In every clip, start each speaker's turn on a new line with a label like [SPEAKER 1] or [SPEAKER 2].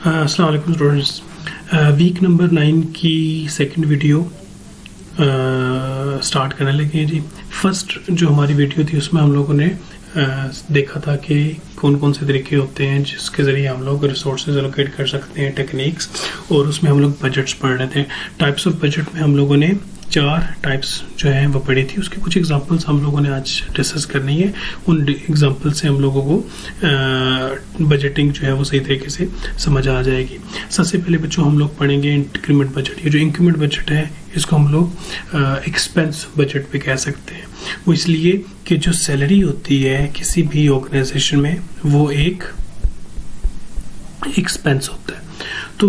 [SPEAKER 1] अस्सलाम वालेकुम students. Week number 9 की सेकंड वीडियो स्टार्ट करने लगे हैं जी। फर्स्ट जो हमारी वीडियो थी उसमें हम लोगों ने देखा था कि कौन कौन से तरीके होते हैं जिसके ज़रिए हम लोग रिसोर्सेज एलोकेट कर सकते हैं, टेक्निक्स, और उसमें हम लोग बजट्स पढ़ रहे थे। टाइप्स ऑफ बजट में हम लोगों ने 4 टाइप्स जो है वो पढ़ी थी। उसके कुछ एग्जांपल्स हम लोगों ने आज डिस्कस करनी है। उन एग्जांपल से हम लोगों को बजटिंग जो है वो सही तरीके से समझ आ जाएगी। सबसे पहले बच्चों हम लोग पढ़ेंगे इंक्रीमेंट बजट। ये जो इंक्रीमेंट बजट है इसको हम लोग एक्सपेंस बजट भी कह सकते हैं। वो इसलिए कि जो सैलरी होती है किसी भी ऑर्गेनाइजेशन में वो एक एक्सपेंस होता है। तो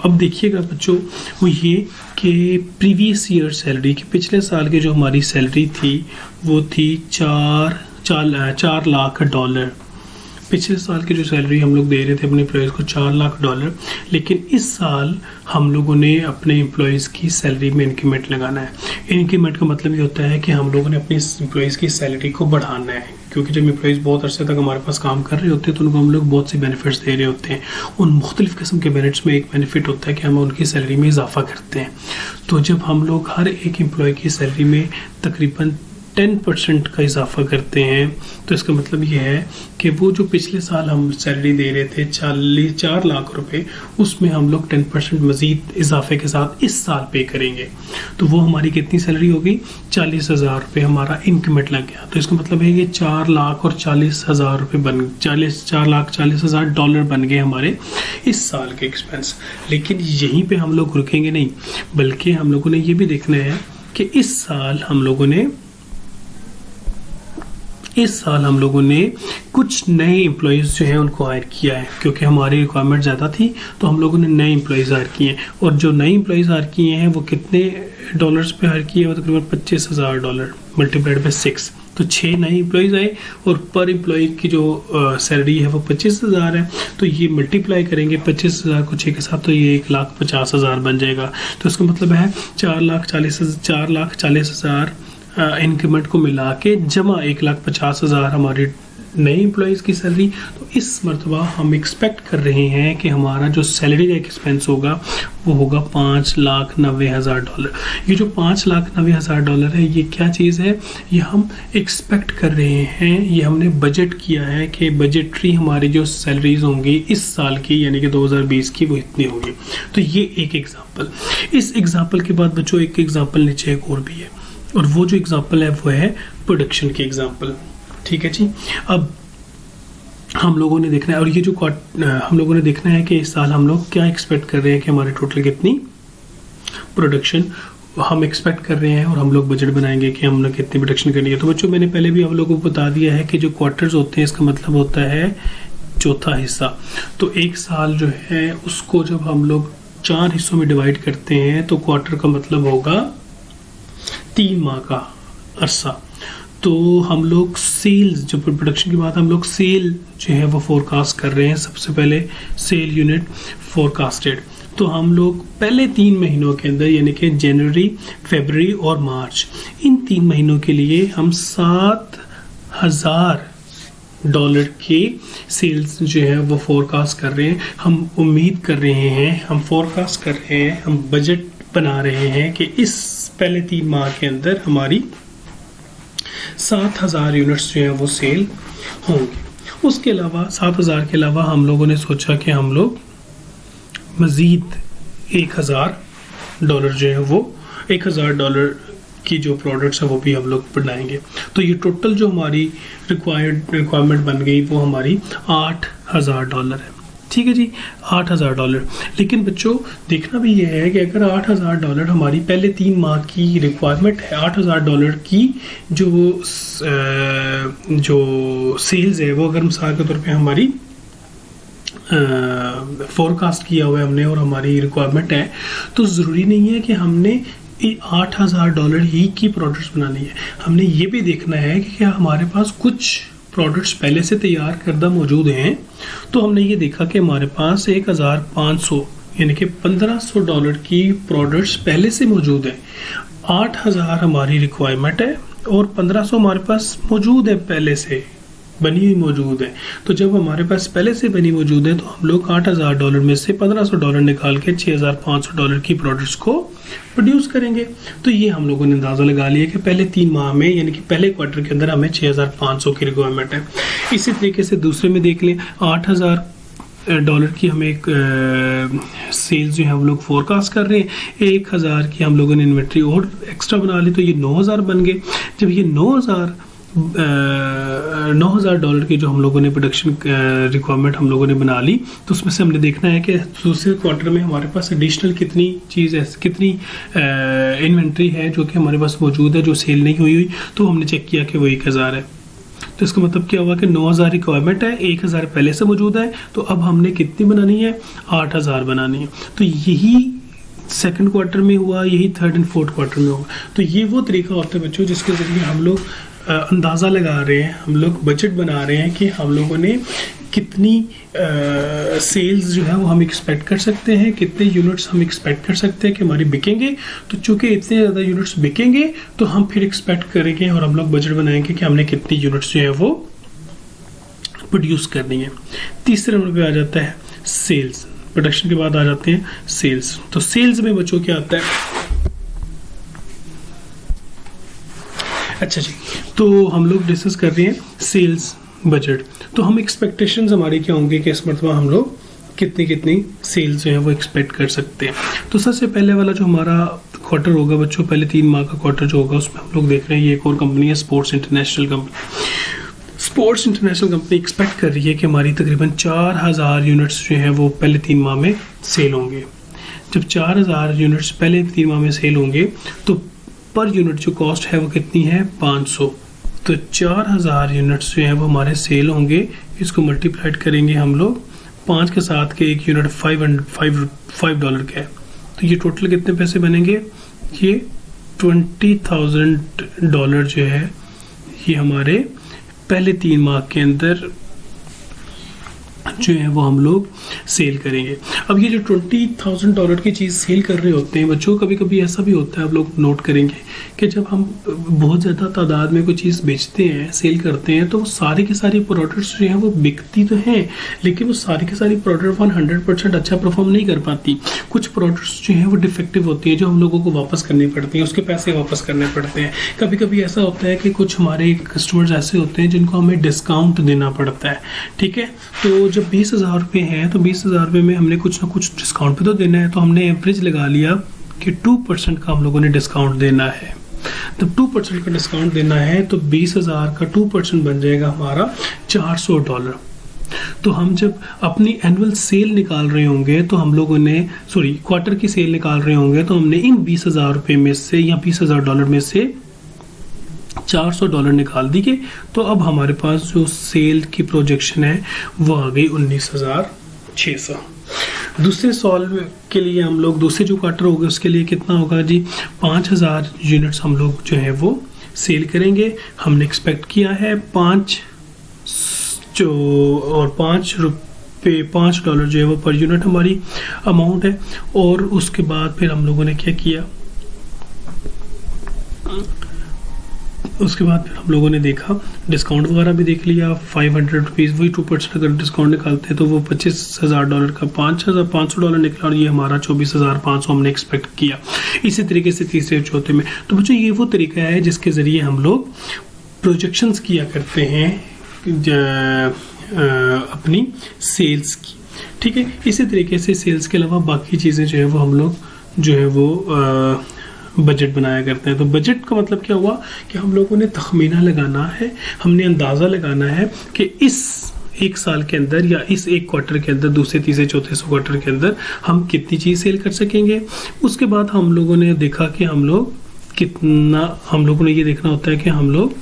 [SPEAKER 1] अब देखिएगा बच्चों, वो ये कि प्रीवियस ईयर सैलरी की पिछले साल की जो हमारी सैलरी थी वो थी 4 लाख डॉलर। पिछले साल की जो सैलरी हम लोग दे रहे थे अपने एम्प्लॉयज़ को 4 लाख डॉलर, लेकिन इस साल हम लोगों ने अपने एम्प्लॉयज़ की सैलरी में इंक्रीमेंट लगाना है। इंक्रीमेंट का मतलब ये होता है कि हम लोगों ने अपनी एम्प्लॉयज़ की सैलरी को बढ़ाना है, क्योंकि जब एम्प्लॉयज़ बहुत अरसे तक हमारे पास काम कर रहे होते हैं तो उनको हम लोग बहुत से बेनिफिट्स दे रहे होते हैं। उन मुख्तलिफ़ किस्म के बेनिफिट्स में एक बेनिफिट होता है कि हम उनकी सैलरी में इजाफा करते हैं। तो जब हम लोग हर एक एम्प्लॉय की सैलरी में तकरीबन 10% का इजाफा करते हैं तो इसका मतलब ये है कि वो जो पिछले साल हम सैलरी दे रहे थे 4 लाख रुपए, उसमें हम लोग 10% मज़ीद इजाफे के साथ इस साल पे करेंगे। तो वो हमारी कितनी सैलरी होगी? 40,000 रुपये हमारा इंक्रीमेंट लग गया। तो इसका मतलब है कि 4 लाख और 40,000 रुपये $4 लाख 40,000 डॉलर बन गए हमारे इस साल के एक्सपेंस। लेकिन यहीं पे हम लोग रुकेंगे नहीं, बल्कि हम लोगों ने ये भी देखना है कि इस साल हम लोगों ने कुछ नए एम्प्लॉयज़ जो हैं उनको हायर किया है, क्योंकि हमारी रिक्वायरमेंट ज़्यादा थी तो हम लोगों ने नए एम्प्लॉयज़ हायर किए हैं। और जो नए एम्प्लॉयज़ हायर किए हैं वो कितने डॉलर्स पे हायर किए हैं? वो तकरीबन $25,000 मल्टीप्लाइड बाई 6। तो 6 नए एम्प्लॉयज़ आए और पर एम्प्लॉय की जो सैलरी है वो 25,000 है। तो ये मल्टीप्लाई करेंगे 25,000 को 6 के साथ तो ये 1,50,000 बन जाएगा। तो इसका मतलब है 4,40,000 इंक्रीमेंट को मिला के जमा 1,50,000 हमारी नई एम्प्लॉयज़ की सैलरी। तो इस मरतबा हम एक्सपेक्ट कर रहे हैं कि हमारा जो सैलरी का एक्सपेंस होगा वो होगा $5,90,000। ये जो $5,90,000 है ये क्या चीज़ है? ये हम एक्सपेक्ट कर रहे हैं, ये हमने बजट किया है कि बजटरी हमारी जो सैलरीज होंगी इस साल की यानी कि 2020 की वो इतनी होगी। तो ये एक एग्जाम्पल। इस एग्जाम्पल के बाद बच्चों एक एग्जाम्पल नीचे एक और भी है, और वो जो एग्जाम्पल है वो है प्रोडक्शन की एग्जाम्पल। ठीक है जी। अब हम लोगों ने देखना है, और ये जो हम लोगों ने देखना है कि इस साल हम लोग क्या एक्सपेक्ट कर रहे हैं कि हमारे टोटल कितनी प्रोडक्शन हम एक्सपेक्ट कर रहे हैं, और हम लोग बजट बनाएंगे कि हमने कितनी प्रोडक्शन करनी है। तो बच्चों मैंने पहले भी आप लोगों को बता दिया है कि जो क्वार्टर्स होते हैं इसका मतलब होता है चौथा हिस्सा। तो एक साल जो है उसको जब हम लोग 4 हिस्सों में डिवाइड करते हैं तो क्वार्टर का मतलब होगा 3 माह का अरसा। तो हम लोग सेल्स, जो प्रोडक्शन की बात हम लोग सेल जो है वो फोरकास्ट कर रहे हैं। सबसे पहले सेल यूनिट फोरकास्टेड। तो हम लोग पहले 3 महीनों के अंदर यानी कि जनवरी, फरवरी और मार्च, इन 3 महीनों के लिए हम $7,000 के सेल्स जो है वो फोरकास्ट कर रहे हैं। हम उम्मीद कर रहे हैं, हम फोरकास्ट कर रहे हैं, हम बजट बना रहे हैं कि इस पहले 3 माह के अंदर हमारी 7,000 यूनिट्स जो है वो सेल होंगे। उसके अलावा 7,000 के अलावा हम लोगों ने सोचा कि हम लोग मज़ीद $1,000 जो है वो $1,000 की जो प्रोडक्ट्स है वो भी हम लोग बनाएंगे। तो ये टोटल जो हमारी रिक्वायरमेंट बन गई वो हमारी $8,000 है। ठीक है जी, $8,000। लेकिन बच्चों देखना भी ये है कि अगर $8,000 हमारी पहले 3 माह की रिक्वायरमेंट है, $8,000 की जो सेल्स है वो अगर मिसाल के तौर पे हमारी फोरकास्ट किया हुआ है हमने और हमारी रिक्वायरमेंट है, तो ज़रूरी नहीं है कि हमने $8,000 ही की प्रोडक्ट्स बनानी है। हमने ये भी देखना है कि क्या हमारे पास कुछ प्रोडक्ट्स पहले से तैयार करदा मौजूद हैं। तो हमने ये देखा कि हमारे पास 1,500 यानी कि $1,500 की प्रोडक्ट्स पहले से मौजूद है। 8,000 हमारी रिक्वायरमेंट है और 1,500 हमारे पास मौजूद है पहले से। बनी हुई मौजूद है। तो जब हमारे पास पहले से बनी मौजूद है तो हम लोग $8,000 में से $1,500 निकाल के $6,500 की प्रोडक्ट्स को प्रोड्यूस करेंगे। तो ये हम लोगों ने अंदाज़ा लगा लिया कि पहले 3 माह में यानी कि पहले क्वार्टर के अंदर हमें 6,500 की रिक्वायरमेंट है। इसी तरीके से दूसरे में देख लें, $8,000 की हमें एक सेल्स जो है हम लोग फोरकास्ट कर रहे हैं। 1,000 की हम लोगों ने इन्वेंट्री और एक्स्ट्रा बना ली, तो ये 9,000 बन गए। जब ये $9,000 की जो हम लोगों ने प्रोडक्शन रिक्वायरमेंट हम लोगों ने बना ली, तो उसमें से हमने देखना है कि दूसरे क्वार्टर में हमारे पास एडिशनल कितनी चीज़ है, कितनी इन्वेंट्री है जो कि हमारे पास मौजूद है जो सेल नहीं हुई। तो हमने चेक किया कि वो 1,000 है। तो इसका मतलब क्या हुआ कि 9,000 रिक्वायरमेंट है, 1,000 पहले से मौजूद है। तो अब हमने कितनी बनानी है, 8,000 बनानी है। तो यही सेकंड क्वार्टर में हुआ, यही थर्ड एंड फोर्थ क्वार्टर में होगा। तो ये वो तरीका होता है बच्चों जिसके ज़रिए हम लोग अंदाज़ा लगा रहे हैं, हम लोग बजट बना रहे हैं कि हम लोगों ने कितनी सेल्स जो है वो हम एक्सपेक्ट कर सकते हैं, कितने यूनिट्स हम एक्सपेक्ट कर सकते हैं कि हमारी बिकेंगे। तो चूंकि इतने ज़्यादा यूनिट्स बिकेंगे तो हम फिर एक्सपेक्ट करेंगे और हम लोग बजट बनाएंगे कि हमने कितनी यूनिट्स जो है वो प्रोड्यूस करनी है। तीसरे नंबर पे आ जाता है सेल्स। प्रोडक्शन के बाद आ जाते हैं सेल्स। तो सेल्स में बच्चों क्या आता है, अच्छा जी, तो हम लोग डिस्कस कर रहे हैं सेल्स बजट। तो हम एक्सपेक्टेशंस हमारी क्या होंगे कि इस मरतबा हम लोग कितनी सेल्स जो है वो एक्सपेक्ट कर सकते हैं। तो सबसे पहले वाला जो हमारा क्वार्टर होगा बच्चों, पहले 3 माह का क्वार्टर जो होगा उसमें हम लोग देख रहे हैं ये एक और कंपनी है sports international company. Sports international company expect कर रही है कि हमारी तकरीबन 4,000 यूनिट्स जो है वो पहले 3 माह में सेल होंगे। जब 4,000 यूनिट्स पहले 3 माह में सेल होंगे तो पर यूनिट जो कॉस्ट है वो कितनी है, 500। तो 4,000 यूनिट्स जो है वो हमारे सेल होंगे। इसको मल्टीप्लाइड करेंगे हम लोग 5 के साथ के, एक यूनिट $5 का है। तो ये टोटल कितने पैसे बनेंगे, ये $20,000 जो है ये हमारे पहले 3 माह के अंदर जो है वो हम लोग सेल करेंगे। अब ये जो $20,000 की चीज़ सेल कर रहे होते हैं बच्चों, कभी कभी ऐसा भी होता है, आप लोग नोट करेंगे कि जब हम बहुत ज़्यादा तादाद में कोई चीज़ बेचते हैं, सेल करते हैं, तो सारी की सारी प्रोडक्ट्स जो हैं वो बिकती तो हैं, लेकिन वो सारी की सारी प्रोडक्ट 100% अच्छा परफॉर्म नहीं कर पाती। कुछ प्रोडक्ट्स जो हैं वो डिफेक्टिव होती हैं जो हम लोगों को वापस करनी पड़ती हैं, उसके पैसे वापस करने पड़ते हैं। कभी कभी ऐसा होता है कि कुछ हमारे कस्टमर्स ऐसे होते हैं जिनको हमें डिस्काउंट देना पड़ता है, ठीक है। तो जब 20,000 रुपये हैं तो 20,000 रुपये में हमने कुछ ना कुछ डिस्काउंट भी तो देना है। तो हमने एवरेज लगा लिया कि 2% का हम लोगों ने डिस्काउंट देना है। तो 2% का डिस्काउंट देना है तो 20,000 का 2% बन जाएगा हमारा $400। तो हम जब अपनी एनुअल सेल निकाल रहे होंगे तो हम लोगों ने क्वार्टर की सेल निकाल रहे होंगे तो हमने इन 20,000 रुपये में से या $20,000 में से $400 निकाल दिए। तो अब हमारे पास जो सेल की प्रोजेक्शन है वो आ गई 19,600। दूसरे सॉल्व के लिए हम लोग दूसरे जो क्वार्टर होगा उसके लिए कितना होगा जी, 5,000 यूनिट्स हम लोग जो है वो सेल करेंगे। हमने एक्सपेक्ट किया है $5 जो है वो पर यूनिट हमारी अमाउंट है। और उसके बाद फिर हम लोगों ने क्या किया, उसके बाद फिर हम लोगों ने देखा डिस्काउंट वगैरह भी देख लिया, ₹500, वही 2% अगर डिस्काउंट निकालते हैं तो वो $25,000 का $5,500 निकला और ये हमारा 24,500 हमने एक्सपेक्ट किया। इसी तरीके से तीसरे चौथे में। तो बच्चों ये वो तरीका है जिसके ज़रिए हम लोग प्रोजेक्शंस किया करते हैं अपनी सेल्स की, ठीक है। इसी तरीके से सेल्स के अलावा बाकी चीज़ें जो है वो हम लोग जो है वो बजट बनाया करते हैं। तो बजट का मतलब क्या हुआ कि हम लोगों ने तखमीना लगाना है, हमने अंदाज़ा लगाना है कि इस एक साल के अंदर या इस एक क्वार्टर के अंदर, दूसरे तीसरे चौथे क्वार्टर के अंदर हम कितनी चीज़ सेल कर सकेंगे। उसके बाद हम लोगों ने देखा कि हम लोगों ने ये देखना होता है कि हम लोग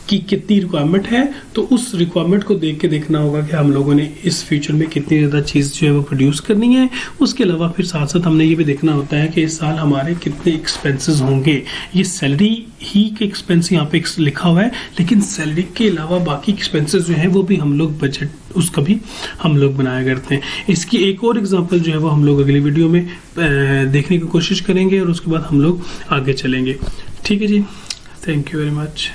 [SPEAKER 1] की कितनी रिक्वायरमेंट है। तो उस रिक्वायरमेंट को देख के देखना होगा कि हम लोगों ने इस फ्यूचर में कितनी ज़्यादा चीज़ जो है वो प्रोड्यूस करनी है। उसके अलावा फिर साथ साथ हमने ये भी देखना होता है कि इस साल हमारे कितने एक्सपेंसेस होंगे। ये सैलरी ही के एक्सपेंस यहाँ पे लिखा हुआ है, लेकिन सैलरी के अलावा बाकी एक्सपेंसेस जो है वो भी हम लोग बजट उसका भी हम लोग बनाया करते हैं। इसकी एक और एग्जांपल जो है वो हम लोग अगली वीडियो में देखने की कोशिश करेंगे और उसके बाद हम लोग आगे चलेंगे, ठीक है जी। Thank you very much.